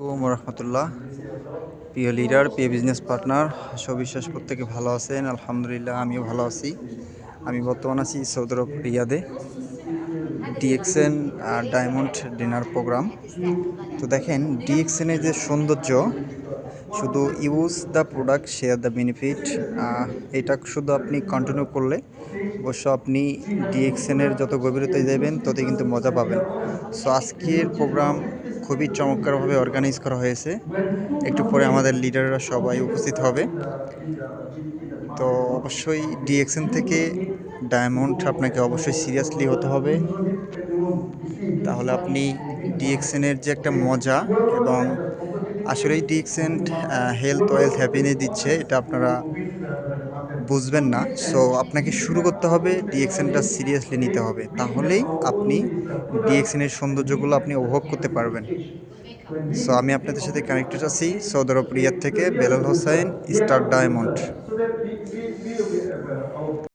রহমতুল্লাহ। প্রিয় লিডার, প্রিয় business partner, সবিশ্বাস প্রত্যেকে ভালো আছেন। আলহামদুলিল্লাহ, আমিও ভালো আছি। আমি বর্তমান আছি সৌদি আরব রিয়াদে, ডিএক্সএন ডায়মন্ড ডিনার প্রোগ্রাম। তো দেখেন, ডিএক্সএনের যে সৌন্দর্য, শুধু use the product, share the benefit, এটা শুধু আপনি কন্টিনিউ করলে অবশ্য আপনি ডিএক্সএনের যত গভীরতায় যাবেন ততই কিন্তু মজা পাবেন। সো আজকের প্রোগ্রাম খুবই চমৎকারভাবে অর্গানাইজ করা হয়েছে। একটু পরে আমাদের লিডাররা সবাই উপস্থিত হবে। তো অবশ্যই ডিএক্সএন থেকে ডায়মন্ড আপনাকে অবশ্যই সিরিয়াসলি হতে হবে, তাহলে আপনি ডিএক্সএনের যে একটা মজা, এবং আসলেই ডিএক্সএন হেলথ ওয়েলথ হ্যাপিনেস দিচ্ছে, এটা আপনারা বুঝবেন না। সো আপনাকে শুরু করতে হবে, ডিএক্সএনটা সিরিয়াসলি নিতে হবে, তাহলেই আপনি ডিএক্সএনের সৌন্দর্যগুলো আপনি উপভোগ করতে পারবেন। সো আমি আপনাদের সাথে কানেক্টেড আছি সৌদি আরব রিয়াদ থেকে, বেলাল হোসেন, স্টার ডায়মন্ড।